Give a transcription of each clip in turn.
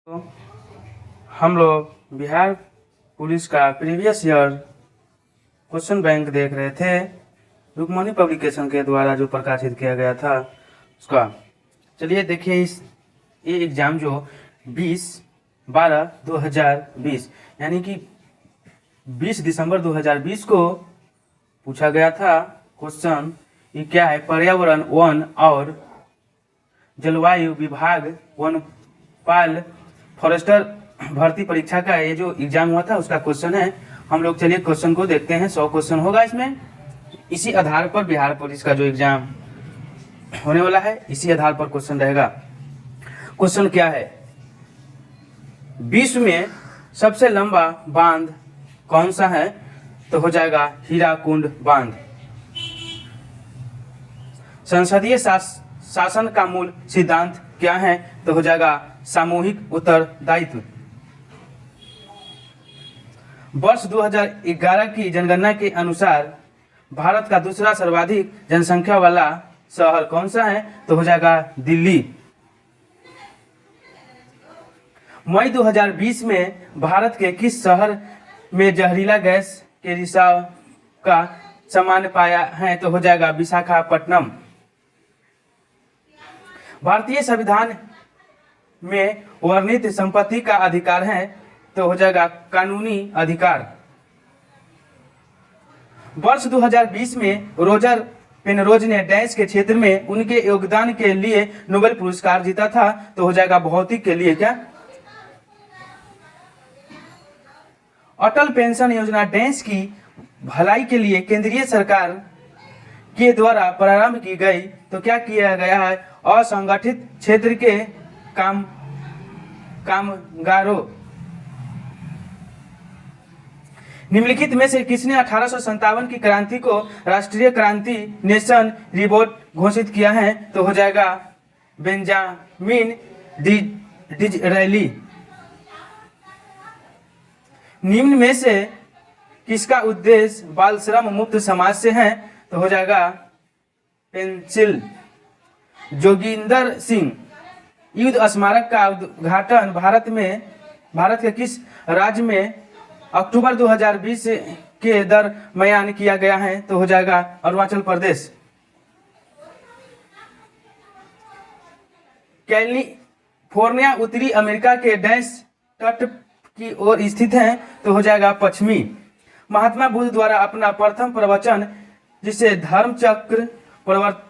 तो हम लोग बिहार पुलिस का प्रीवियस ईयर क्वेश्चन बैंक देख रहे थे। रुक्मणी पब्लिकेशन के द्वारा जो प्रकाशित किया गया था उसका। चलिए देखिए ये एग्ज़ाम जो 20/12/2020 यानी कि 20 दिसंबर 2020 को पूछा गया था क्वेश्चन। ये क्या है? पर्यावरण वन और जलवायु विभाग वनपाल फॉरेस्टर भर्ती परीक्षा का ये जो एग्जाम हुआ था उसका क्वेश्चन है। हम लोग चलिए क्वेश्चन को देखते हैं। 100 क्वेश्चन होगा इसमें। इसी आधार पर बिहार पुलिस का जो एग्जाम होने वाला है इसी आधार पर क्वेश्चन रहेगा। क्वेश्चन क्या है? विश्व में सबसे लंबा बांध कौन सा है? तो हो जाएगा हीराकुंड बांध। संसदीय शासन का मूल सिद्धांत क्या है? तो हो जाएगा सामूहिक उत्तरदायित्व। वर्ष 2011 की जनगणना के अनुसार भारत का दूसरा सर्वाधिक जनसंख्या वाला शहर कौन सा है? तो हो जाएगा दिल्ली। मई 2020 में भारत के किस शहर में जहरीला गैस के रिसाव का सामान्य पाया है? तो हो जाएगा विशाखापट्टनम। भारतीय संविधान में वर्णित संपत्ति का अधिकार है? तो हो जाएगा कानूनी अधिकार। वर्ष 2020 में रोजर पेनरोज ने डैश के क्षेत्र में उनके योगदान के लिए नोबेल पुरस्कार जीता था? तो हो जाएगा भौतिक के लिए। क्या? अटल पेंशन योजना डैश की भलाई के लिए केंद्रीय सरकार के द्वारा प्रारंभ की गई। तो क्या किया गया है? असंगठित क्षेत्र के कामगारों। निम्नलिखित में से किसने 1857 की क्रांति को राष्ट्रीय क्रांति नेशन रिवोल्ट घोषित किया है? तो हो जाएगा बेंजामिन डिज़रायली। निम्न में से किसका उद्देश्य बाल श्रम मुक्त समाज से है? तो हो जाएगा पेंसिल। जोगिंदर सिंह युद्ध स्मारक का उद्घाटन भारत के किस राज्य में अक्टूबर 2020 के दरमियान किया गया है? तो हो जाएगा अरुणाचल प्रदेश। कैलिफोर्निया उत्तरी अमेरिका के डैश तट की ओर स्थित है? तो हो जाएगा पश्चिमी। महात्मा बुद्ध द्वारा अपना प्रथम प्रवचन जिसे धर्म चक्र प्रवर्तन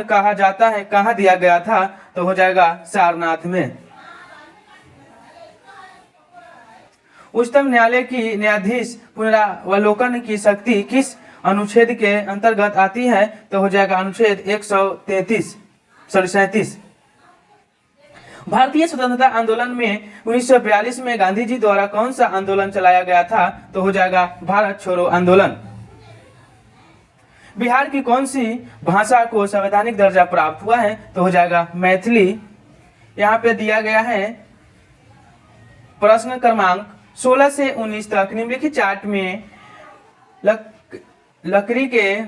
कहा जाता है कहाँ दिया गया था? तो हो जाएगा सारनाथ में। उच्चतम न्यायालय की न्यायाधीश पुनरावलोकन की शक्ति किस अनुच्छेद के अंतर्गत आती है? तो हो जाएगा अनुच्छेद 137। भारतीय स्वतंत्रता आंदोलन में 1942 में गांधी जी द्वारा कौन सा आंदोलन चलाया गया था? तो हो जाएगा भारत छोड़ो आंदोलन। बिहार की कौन सी भाषा को संवैधानिक दर्जा प्राप्त हुआ है? तो हो जाएगा मैथिली। यहाँ पे दिया गया है प्रश्न क्रमांक 16 से 19 तक। निम्नलिखित चार्ट में लकड़ी के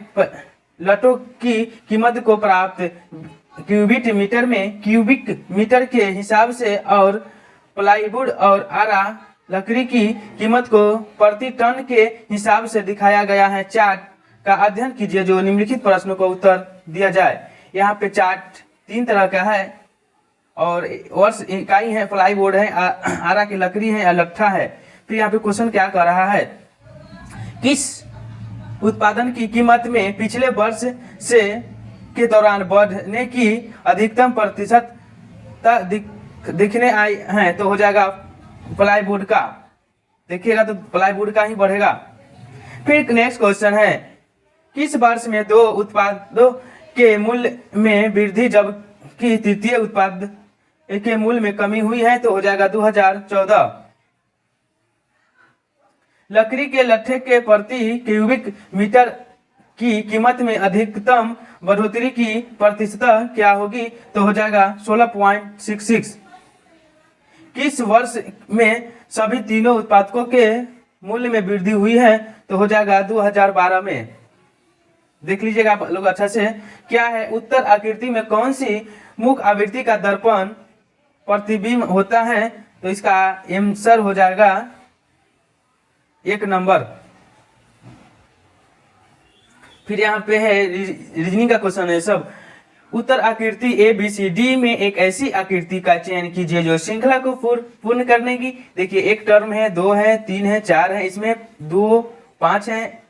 लटों की कीमत को प्राप्त क्यूबिक मीटर के हिसाब से और प्लाईवुड और आरा लकड़ी की कीमत को प्रति टन के हिसाब से दिखाया गया है। चार्ट का अध्ययन कीजिए जो निम्नलिखित प्रश्नों को उत्तर दिया जाए। यहाँ पे चार्ट 3 तरह का है और वर्ष इकाई है, प्लाईवुड है, आरा की लकड़ी है या लट्ठा है। फिर यहाँ पे क्वेश्चन क्या कर रहा है? किस उत्पादन की कीमत में पिछले वर्ष से के दौरान बढ़ने की अधिकतम प्रतिशत दिखने आई है? तो हो जाएगा प्लाईवुड का। देखिएगा तो प्लाईवुड का ही बढ़ेगा। फिर नेक्स्ट क्वेश्चन है किस वर्ष में दो उत्पादों के मूल्य में वृद्धि जबकि तृतीय उत्पाद के मूल्य में कमी हुई है? तो हो जाएगा 2014। लकड़ी के लट्ठे के प्रति क्यूबिक मीटर की कीमत में अधिकतम बढ़ोतरी की प्रतिशत क्या होगी? तो हो जाएगा 16.66। किस वर्ष में सभी तीनों उत्पादकों के मूल्य में वृद्धि हुई है? तो हो जाएगा 2012 में। देख लीजिएगा आप लोग अच्छा से। क्या है? उत्तर आकृति में कौन सी मुख्य आवृत्ति का दर्पण प्रतिबिंब होता है? तो इसका आंसर हो जाएगा 1 नंबर। फिर यहाँ पे है रीजनिंग का क्वेश्चन है सब। उत्तर आकृति ABCD में एक ऐसी आकृति का चयन कीजिए जो श्रृंखला को पूर्ण करने की। देखिए एक टर्म है, 2 है, 3 है, 4 है, इसमें 2 5 है,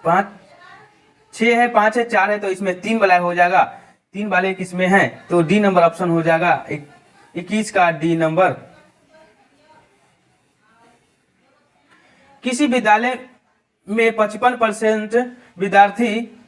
5 6 है, 5 है, 4 है, तो इसमें 3 वाला हो जाएगा। 3 वाले किसमें है, तो डी नंबर ऑप्शन हो जाएगा 21 का डी नंबर। किसी विद्यालय में 55% विद्यार्थी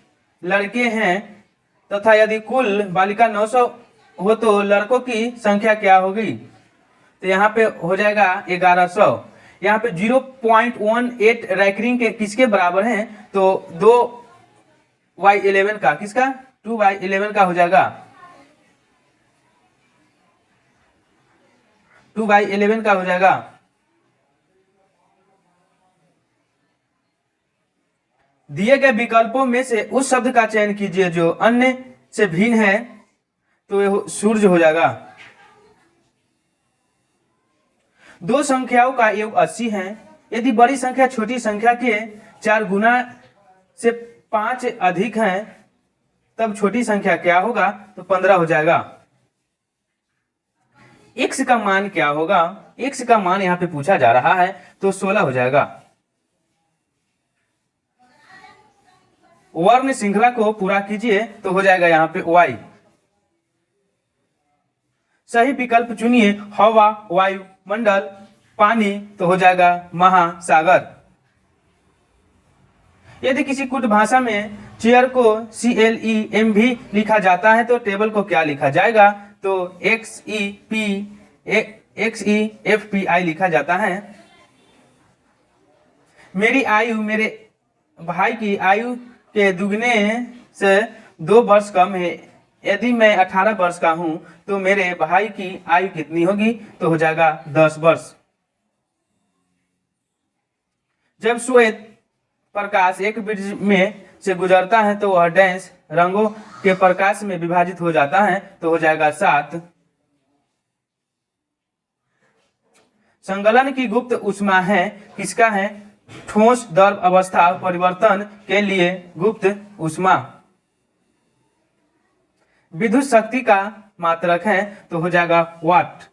लड़के हैं तथा यदि कुल बालिका 900 हो तो लड़कों की संख्या क्या होगी, तो यहाँ पे हो जाएगा 1100। यहाँ पे 0.18 रैंकिंग के किसके बराबर है, तो 2/11 का, किसका 2/11 का हो जाएगा, 2/11 का हो जाएगा। दिए गए विकल्पों में से उस शब्द का चयन कीजिए जो अन्य से भिन्न है, तो यह सूर्य हो जाएगा। दो संख्याओं का योग 80 है। यदि बड़ी संख्या छोटी संख्या के 4 गुना से 5 अधिक है तब छोटी संख्या क्या होगा, तो 15 हो जाएगा। x का मान क्या होगा, x का मान यहाँ पे पूछा जा रहा है, तो 16 हो जाएगा। वर्ण श्रृंखला को पूरा कीजिए, तो हो जाएगा यहाँ पे y। सही विकल्प चुनिए, हवा, वायु मंडल, पानी, तो हो जाएगा महासागर। यदि किसी कुट भाषा में चेयर को CLEM भी लिखा जाता है तो टेबल को क्या लिखा जाएगा, तो XEFPI लिखा जाता है। मेरी आयु मेरे भाई की आयु के दुगने से 2 वर्ष कम है। यदि मैं 18 वर्ष का हूं तो मेरे भाई की आयु कितनी होगी, तो हो जाएगा 10 वर्ष। जब श्वेत प्रकाश एक वृत्त में से गुजरता है तो वह डैश रंगों के प्रकाश में विभाजित हो जाता है, तो हो जाएगा 7। संगलन की गुप्त ऊष्मा है किसका है, ठोस द्रव अवस्था परिवर्तन के लिए गुप्त ऊष्मा। विद्युत शक्ति का मात्रक है, तो हो जाएगा वाट।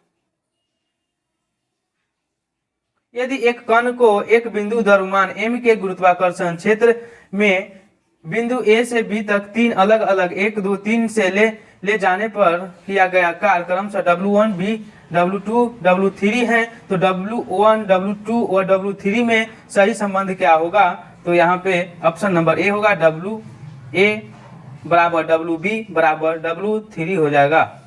यदि एक कण को एक बिंदु द्रव्यमान m के गुरुत्वाकर्षण क्षेत्र में बिंदु A से B तक 3 अलग अलग 1 2 3 से ले जाने पर किया गया कार्य क्रमशः W1 B W2 W3 है, तो W1 W2 और W3 में सही संबंध क्या होगा, तो यहाँ पे ऑप्शन नंबर ए होगा, WA बराबर WB बराबर W3 हो जाएगा।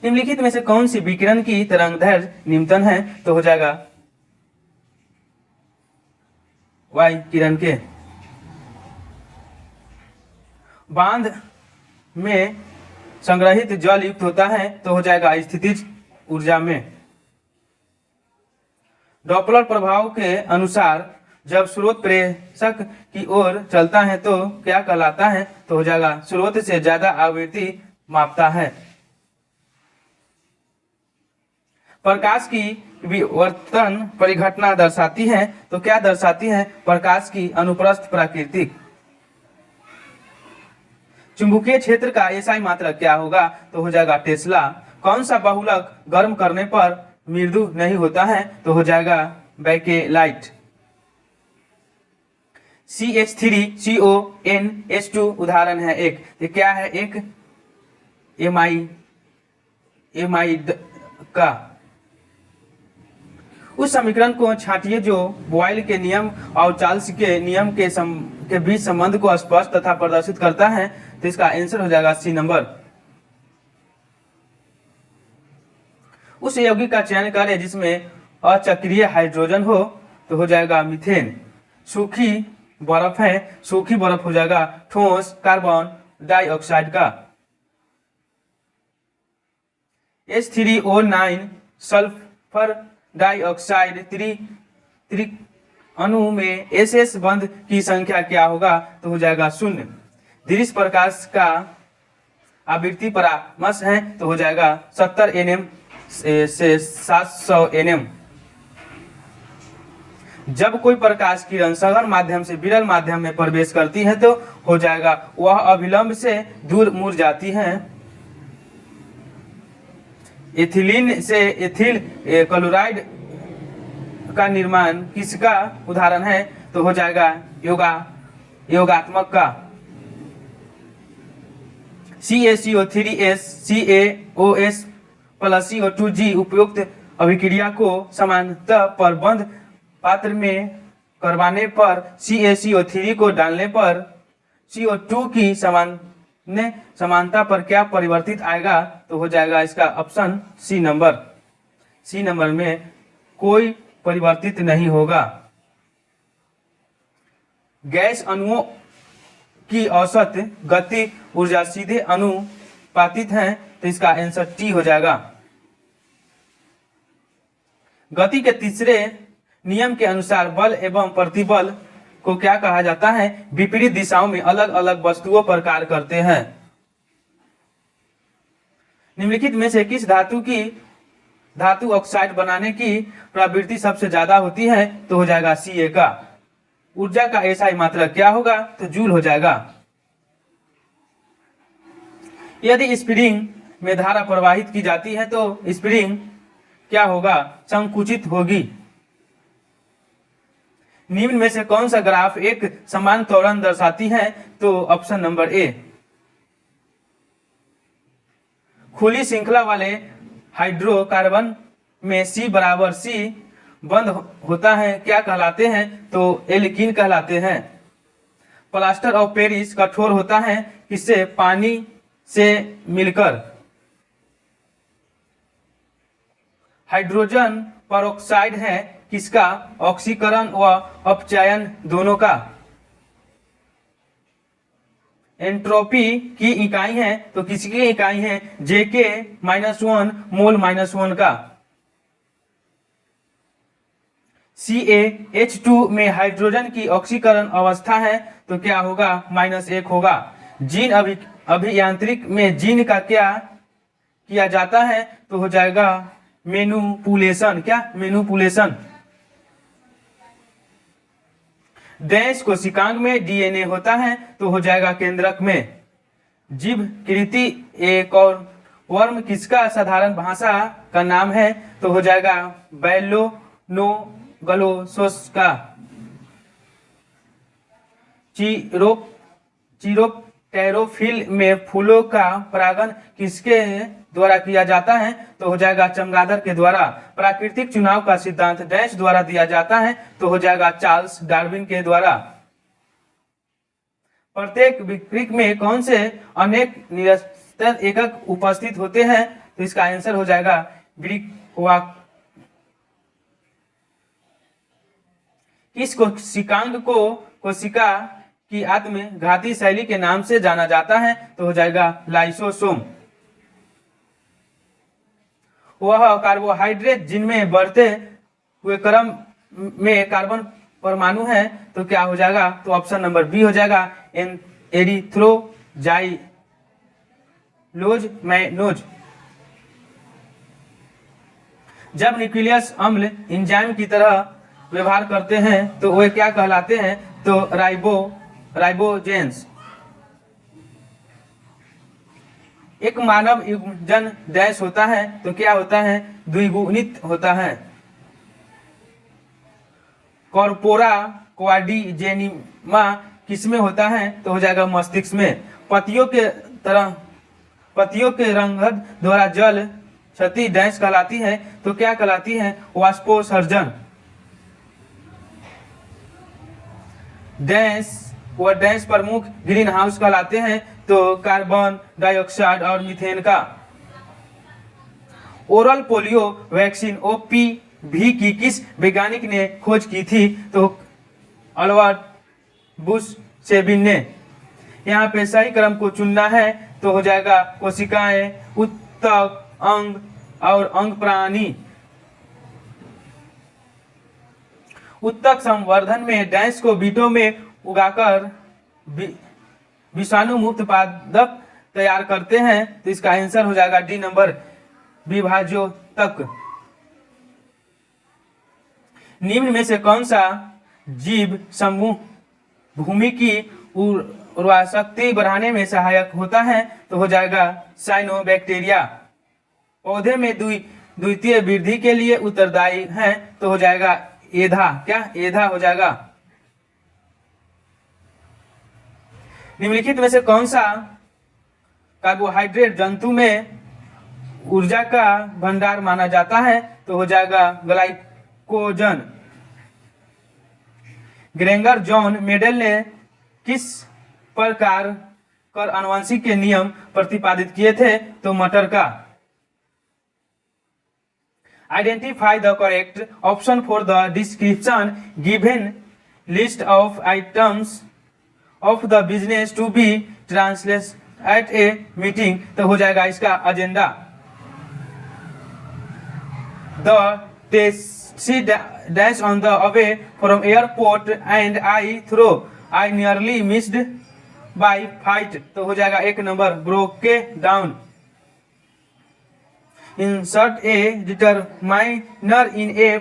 निम्नलिखित में से कौन सी विकिरण की तरंगदैर्घ्य निम्नतम है, तो हो जाएगा वाई किरण के। बांध में संग्रहित जल युक्त होता है, तो हो जाएगा स्थितिज ऊर्जा में। डॉपलर प्रभाव के अनुसार जब स्रोत प्रेषक की ओर चलता है तो क्या कहलाता है, तो हो जाएगा स्रोत से ज्यादा आवृत्ति मापता है। प्रकाश की विवर्तन परिघटना दर्शाती है, तो क्या दर्शाती है, प्रकाश की अनुप्रस्थ प्राकृतिक। चुंबकीय क्षेत्र का SI मात्रक क्या होगा, तो हो जाएगा टेस्ला। कौन सा बहुलक गर्म करने पर मृदु नहीं होता है, तो हो जाएगा बैकेलाइट। CH3CONH2 उदाहरण है एक, ये क्या है, एक एमाइड का। उस समीकरण को छांटिए जो बॉयल के नियम और चार्ल्स के नियम के बीच संबंध को स्पष्ट तथा प्रदर्शित करता है, तो इसका आंसर हो जाएगा सी नंबर। उस यौगिक का चयन करें जिसमें अचक्रीय हाइड्रोजन हो, तो हो जाएगा मीथेन। सूखी बर्फ है, सूखी बर्फ हो जाएगा ठोस कार्बन डाइऑक्साइड का। H3O9 सल्फर डाइऑक्साइड त्रि अणु में SS बंध की संख्या क्या होगा, तो हो जाएगा 0। दृश्य प्रकाश का आवृत्ति परामर्श है, तो हो जाएगा 70 nm से 700 nm। जब कोई प्रकाश किरण सघन माध्यम से विरल माध्यम में प्रवेश करती है तो हो जाएगा वह अविलंब से दूर मुड़ जाती है। एथिलीन से एथिल क्लोराइड का निर्माण किसका उदाहरण है तो हो जाएगा योगात्मक का। CaCO3S CaOS प्लस CO2G उपयुक्त अभिक्रिया को समानांतर पर बंद पात्र में करवाने पर CaCO3 को डालने पर CO2 की समानता पर क्या परिवर्तित आएगा तो हो जाएगा इसका ऑप्शन सी नंबर में कोई परिवर्तित नहीं होगा। गैस अणुओं की औसत गति ऊर्जा सीधे अनुपातिक है तो इसका आंसर टी हो जाएगा। गति के तीसरे नियम के अनुसार बल एवं प्रतिबल को क्या कहा जाता है? विपरीत दिशाओं में अलग अलग वस्तुओं पर कार्य करते हैं। निम्नलिखित में से किस धातु ऑक्साइड बनाने की प्रवृत्ति सबसे ज्यादा होती है तो हो जाएगा Ca का। ऊर्जा का ऐसा मात्रक क्या होगा तो जूल हो जाएगा। यदि स्प्रिंग में धारा प्रवाहित की जाती है तो स्प्रिंग क्या होगा? संकुचित होगी। निम्न में से कौन सा ग्राफ एक समान त्वरण दर्शाती है तो ऑप्शन नंबर ए। खुली श्रृंखला वाले हाइड्रोकार्बन में C बराबर C बंद होता है क्या कहलाते हैं तो एल्कीन कहलाते हैं। प्लास्टर ऑफ पेरिस कठोर होता है किससे? पानी से मिलकर। हाइड्रोजन परऑक्साइड है किसका? ऑक्सीकरण व अपचयन दोनों का। एंट्रोपी की इकाई है तो किसकी इकाई है? JK-1 मोल -1 का। CaH2 में हाइड्रोजन की ऑक्सीकरण अवस्था है तो क्या होगा? -1 होगा। जीन अभियांत्रिक में जीन का क्या किया जाता है तो हो जाएगा मैनिपुलेशन। क्या? मैनिपुलेशन। डैश कोशिकांग में DNA होता है तो हो जाएगा केंद्रक में। जीव कृति एक और वर्म किसका साधारण भाषा का नाम है तो हो जाएगा बैलोनोगलोसोस का। चिरोप्टेरोफिल में फूलों का परागण किसके द्वारा किया जाता है तो हो जाएगा चमगादड़ के द्वारा। प्राकृतिक चुनाव का सिद्धांत डैश द्वारा दिया जाता है तो हो जाएगा चार्ल्स डार्विन के द्वारा। प्रत्येक विकृत में कौन से अनेक निरस्तर एकक उपस्थित होते हैं तो इसका आंसर हो जाएगा ब्रिकवाक। किस कोशिकांग को कोशिका की आत्मघाती शैली के नाम से जाना जाता है तो हो जाएगा लाइसोसोम। वह कार्बोहाइड्रेट जिनमें बढ़ते हुए क्रम में कार्बन परमाणु है तो क्या हो जाएगा तो ऑप्शन नंबर बी हो जाएगा एरिथ्रोजाइलोज मैनोज। जब न्यूक्लियस अम्ल एंजाइम की तरह व्यवहार करते हैं तो वे क्या कहलाते हैं तो राइबोजेंस। एक मानव युग्मजन डैश होता है तो क्या होता है? द्विगुणित होता है। कॉर्पोरा क्वाड्रिजेनिमा किसमें होता है तो हो जाएगा मस्तिष्क में। पतियों के रंगद द्वारा जल क्षति डैश कहलाती है तो क्या कहलाती है? वाष्पोत्सर्जन। डैश व डैश प्रमुख ग्रीन हाउस कहलाते हैं तो कार्बन डाइऑक्साइड और मीथेन का। ओरल पोलियो वैक्सीन OPV की किस वैज्ञानिक ने खोज की थी तो अल्बर्ट बुश-सेबिन ने। यहाँ पे सही क्रम को चुनना है तो हो जाएगा कोशिकाएं, उत्तक, अंग और अंग प्राणी। उत्तक संवर्धन में डैश को बीटों में उगाकर विषाणु मुक्त पादप तैयार करते हैं तो इसका आंसर हो जाएगा डी नंबर विभाजोतक। निम्न में से कौन सा जीव समूह भूमि की उर्वरा शक्ति बढ़ाने में सहायक होता है? तो हो जाएगा साइनोबैक्टीरिया। पौधे में द्वितीय वृद्धि के लिए उत्तरदायी है, तो हो जाएगा एधा। क्या एधा हो जाएगा। निम्नलिखित में से कौन सा कार्बोहाइड्रेट जंतु में ऊर्जा का भंडार माना जाता है? तो हो जाएगा ग्लाइकोजन। ग्रेंगर जॉन मेडल ने किस प्रकार कर आनुवंशिक के नियम प्रतिपादित किए थे? तो मटर का। Identify the correct option for the description given list of items of the business to be translate at a meeting. तो हो जाएगा इसका agenda. The taxi dash on the away from airport and I nearly missed by fight। तो हो जाएगा एक number broke down। Insert a determiner in a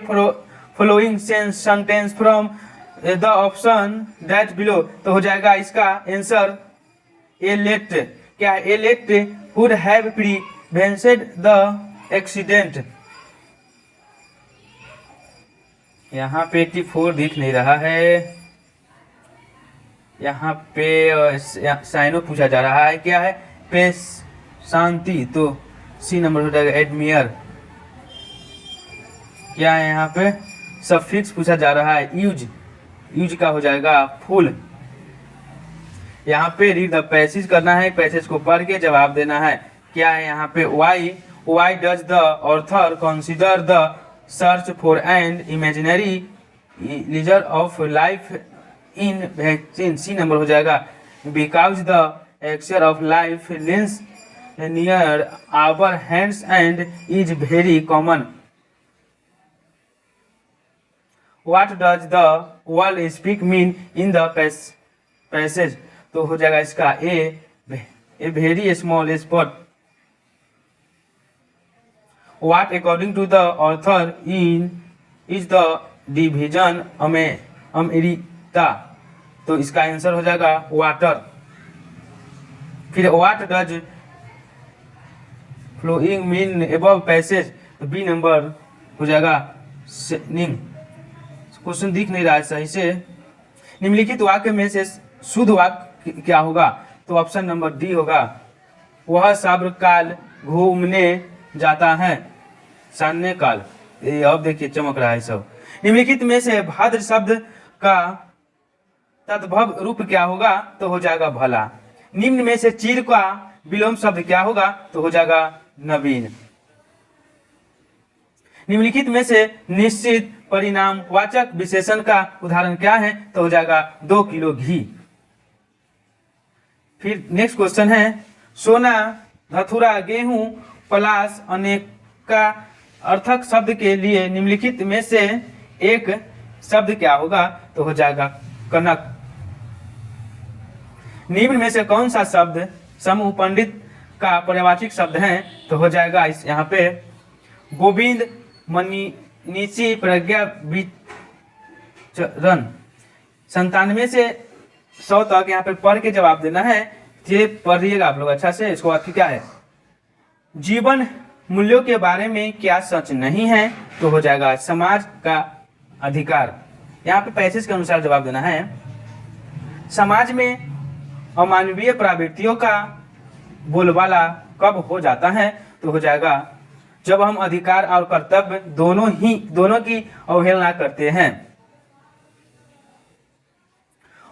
following sentence from the option that below। तो हो जाएगा इसका आंसर elect। क्या elect would have prevented the accident। यहाँ पे 84 दिख नहीं रहा है। यहाँ पे साइनो पूछा जा रहा है, क्या है? पे शांति। तो सी नंबर हो जाएगा एडमियर। क्या है यहाँ पे? सफिक्स पूछा जा रहा है, यूज। यूज का हो जाएगा फुल। यहाँ पे रीड द पैसेज करना है, पैसेज को पढ़ के जवाब देना है। क्या है यहाँ पे? Why does the author consider the search for an imaginary leisure of life in vaccine. C number हो जाएगा बिकॉज द एक्सर of life lens near our hands and is very common. What does the world speak mean in the passage. तो हो जाएगा इसका a very small spot. What according to the author is the division America. तो इसका answer हो जाएगा water. फिर what does flowing mean above passage। तो बी नंबर हो जाएगा सेनिंग। क्वेश्चन दिख नहीं रहा है सही से। निम्नलिखित वाक्य में से शुद्ध वाक्य क्या होगा? तो ऑप्शन नंबर डी होगा। वह साब्र काल घूमने जाता है। सान्य काल। ये अब देखिए चमक रहा है सब। निम्नलिखित में से भाद्र शब्द का तद्भव रूप क्या होगा? तो हो जाएगा भला। निम्न में से चीर का विलोम शब्द क्या होगा? तो हो जाएगा नवीन। निम्नलिखित में से निश्चित परिणाम वाचक विशेषण का उदाहरण क्या है? तो हो जाएगा 2 किलो घी। फिर नेक्स्ट क्वेश्चन है सोना, धतूरा, गेहूं, पलाश, अनेक का अर्थक शब्द के लिए निम्नलिखित में से एक शब्द क्या होगा? तो हो जाएगा कनक। निम्न में से कौन सा शब्द समूह पंडित का पर्यायवाची शब्द है? तो हो जाएगा इस यहाँ पे गोविंद, मनीषी, प्रज्ञा, विचरण। 97 से 100 तक यहाँ पे पढ़ के जवाब देना है। ये पढ़िएगा आप लोग अच्छा से। इसको बाद क्या है? जीवन मूल्यों के बारे में क्या सच नहीं है? तो हो जाएगा समाज का अधिकार। यहाँ पे पैसेज के अनुसार जवाब देना है। समाज में अमानवीय प्रवृत्तियों का बोलबाला कब हो जाता है? तो हो जाएगा जब हम अधिकार और कर्तव्य दोनों की अवहेलना करते हैं।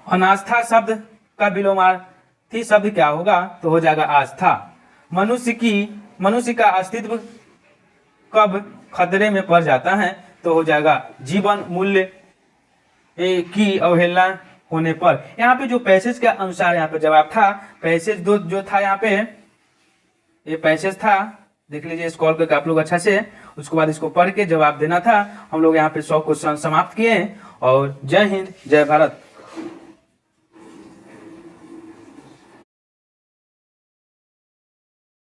अनास्था शब्द का विलोमार्थी शब्द क्या होगा? तो हो जाएगा आस्था। मनुष्य का अस्तित्व कब खतरे में पड़ जाता है? तो हो जाएगा जीवन मूल्य की अवहेलना होने पर। यहाँ पे जो पैसेज के अनुसार यहाँ पे जवाब था, पैसेज दो जो था यहाँ पे, ये पैसेज था, देख लीजिए स्क्रॉल करके आप लोग अच्छा से। उसके बाद इसको पढ़ के जवाब देना था। हम लोग यहाँ पे 100 क्वेश्चन समाप्त किए। और जय हिंद, जय भारत।